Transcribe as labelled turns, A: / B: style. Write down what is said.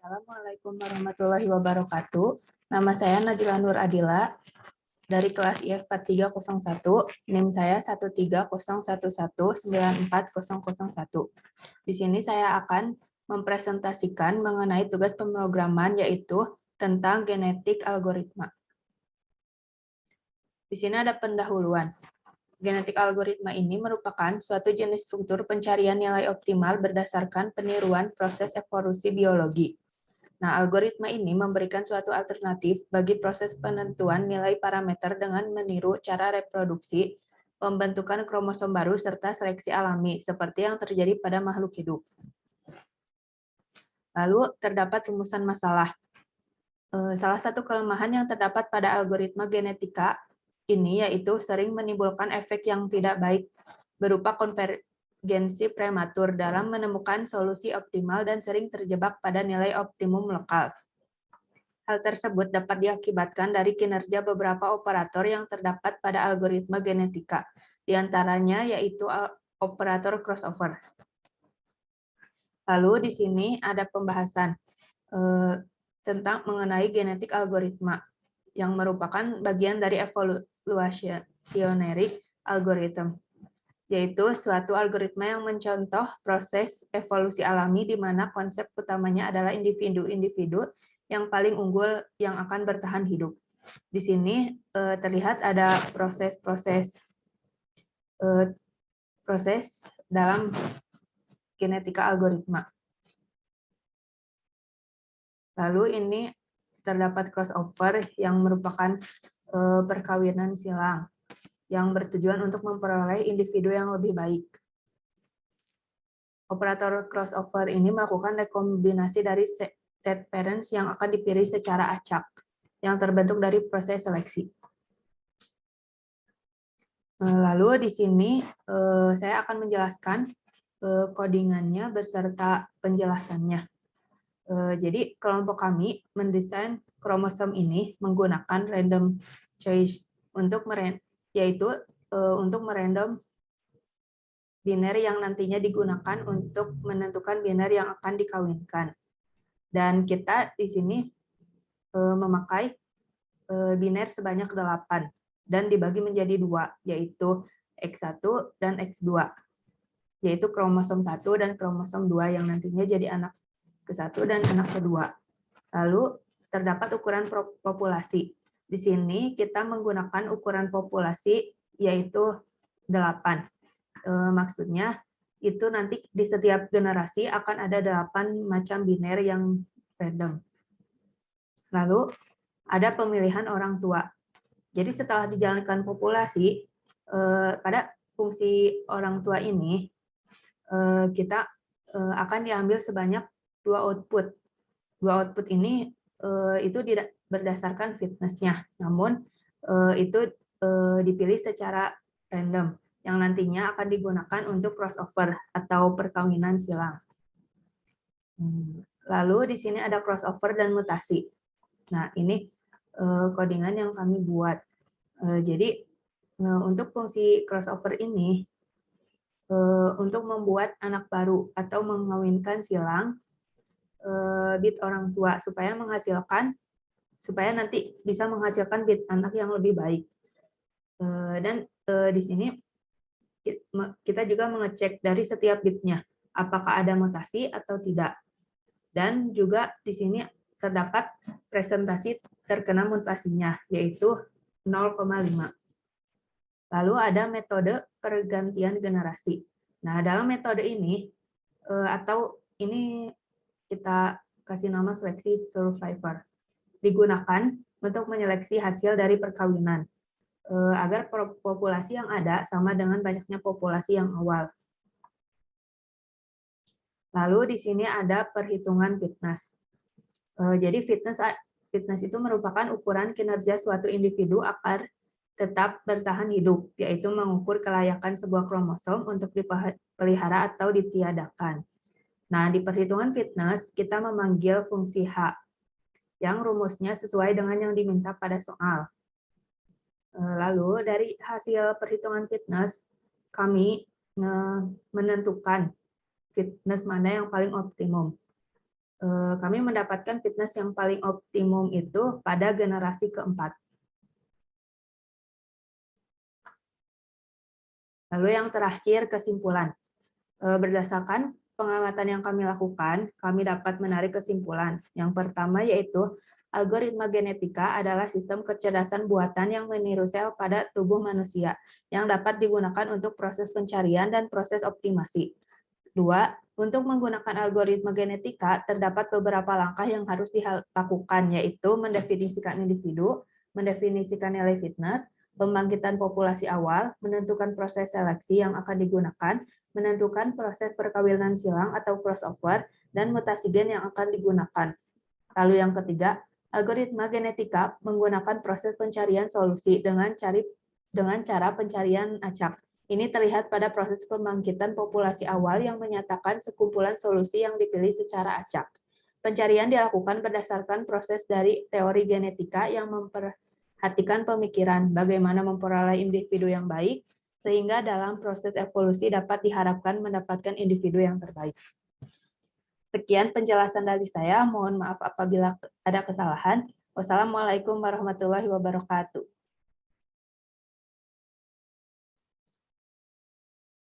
A: Assalamualaikum warahmatullahi wabarakatuh. Nama saya Najla Nur Adila dari kelas IF 4301. NIM saya 130119401. Di sini saya akan mempresentasikan mengenai tugas pemrograman, yaitu tentang genetik algoritma. Di sini ada pendahuluan. Genetik algoritma ini merupakan suatu jenis struktur pencarian nilai optimal berdasarkan peniruan proses evolusi biologi. Nah, algoritma ini memberikan suatu alternatif bagi proses penentuan nilai parameter dengan meniru cara reproduksi, pembentukan kromosom baru, serta seleksi alami, seperti yang terjadi pada makhluk hidup. Lalu, terdapat rumusan masalah. Salah satu kelemahan yang terdapat pada algoritma genetika ini yaitu sering menimbulkan efek yang tidak baik berupa konvergensi prematur dalam menemukan solusi optimal dan sering terjebak pada nilai optimum lokal. Hal tersebut dapat diakibatkan dari kinerja beberapa operator yang terdapat pada algoritma genetika, di antaranya yaitu operator crossover. Lalu di sini ada pembahasan tentang mengenai genetik algoritma, yang merupakan bagian dari evolutionary algorithm, yaitu suatu algoritma yang mencontoh proses evolusi alami di mana konsep utamanya adalah individu-individu yang paling unggul yang akan bertahan hidup. Di sini terlihat ada proses dalam genetika algoritma. Lalu ini terdapat crossover yang merupakan perkawinan silang yang bertujuan untuk memperoleh individu yang lebih baik. Operator crossover ini melakukan rekombinasi dari set parents yang akan dipilih secara acak, yang terbentuk dari proses seleksi. Lalu di sini saya akan menjelaskan codingannya beserta penjelasannya. Jadi kelompok kami mendesain kromosom ini menggunakan random choice untuk merandom biner yang nantinya digunakan untuk menentukan biner yang akan dikawinkan. Dan kita di sini memakai biner sebanyak 8 dan dibagi menjadi 2, yaitu X1 dan X2, yaitu kromosom 1 dan kromosom 2 yang nantinya jadi anak ke-1 dan anak kedua. Lalu terdapat ukuran populasi. Di sini kita menggunakan ukuran populasi yaitu 8. Maksudnya itu nanti di setiap generasi akan ada 8 macam biner yang random. Lalu ada pemilihan orang tua. Jadi setelah dijalankan populasi, pada fungsi orang tua ini kita akan diambil sebanyak 2 output. 2 output ini itu berdasarkan fitness-nya, namun itu dipilih secara random, yang nantinya akan digunakan untuk crossover atau perkawinan silang. Lalu di sini ada crossover dan mutasi. Nah, ini codingan yang kami buat. Jadi untuk fungsi crossover ini, untuk membuat anak baru atau mengawinkan silang bit orang tua supaya nanti bisa menghasilkan bit anak yang lebih baik. Dan di sini kita juga mengecek dari setiap bitnya apakah ada mutasi atau tidak. Dan juga di sini terdapat presentasi terkena mutasinya yaitu 0,5. Lalu ada metode pergantian generasi. Nah, dalam metode ini kita kasih nama seleksi survivor. Digunakan untuk menyeleksi hasil dari perkawinan agar populasi yang ada sama dengan banyaknya populasi yang awal. Lalu di sini ada perhitungan fitness. Jadi fitness itu merupakan ukuran kinerja suatu individu agar tetap bertahan hidup, yaitu mengukur kelayakan sebuah kromosom untuk dipelihara atau ditiadakan. Nah, di perhitungan fitness, kita memanggil fungsi H, yang rumusnya sesuai dengan yang diminta pada soal. Lalu, dari hasil perhitungan fitness, kami menentukan fitness mana yang paling optimum. kami mendapatkan fitness yang paling optimum itu pada generasi keempat. Lalu yang terakhir, kesimpulan. Berdasarkan pengamatan yang kami lakukan, kami dapat menarik kesimpulan. Yang pertama yaitu, algoritma genetika adalah sistem kecerdasan buatan yang meniru sel pada tubuh manusia, yang dapat digunakan untuk proses pencarian dan proses optimasi. 2. Untuk menggunakan algoritma genetika, terdapat beberapa langkah yang harus dilakukan, yaitu mendefinisikan individu, mendefinisikan nilai fitness, pembangkitan populasi awal, menentukan proses seleksi yang akan digunakan, menentukan proses perkawinan silang atau crossover, dan mutasi gen yang akan digunakan. Lalu yang ketiga, algoritma genetika menggunakan proses pencarian solusi dengan cara pencarian acak. Ini terlihat pada proses pembangkitan populasi awal yang menyatakan sekumpulan solusi yang dipilih secara acak. Pencarian dilakukan berdasarkan proses dari teori genetika yang memperhatikan pemikiran bagaimana memperoleh individu yang baik, sehingga dalam proses evolusi dapat diharapkan mendapatkan individu yang terbaik. Sekian penjelasan dari saya. Mohon maaf apabila ada kesalahan. Wassalamualaikum warahmatullahi wabarakatuh.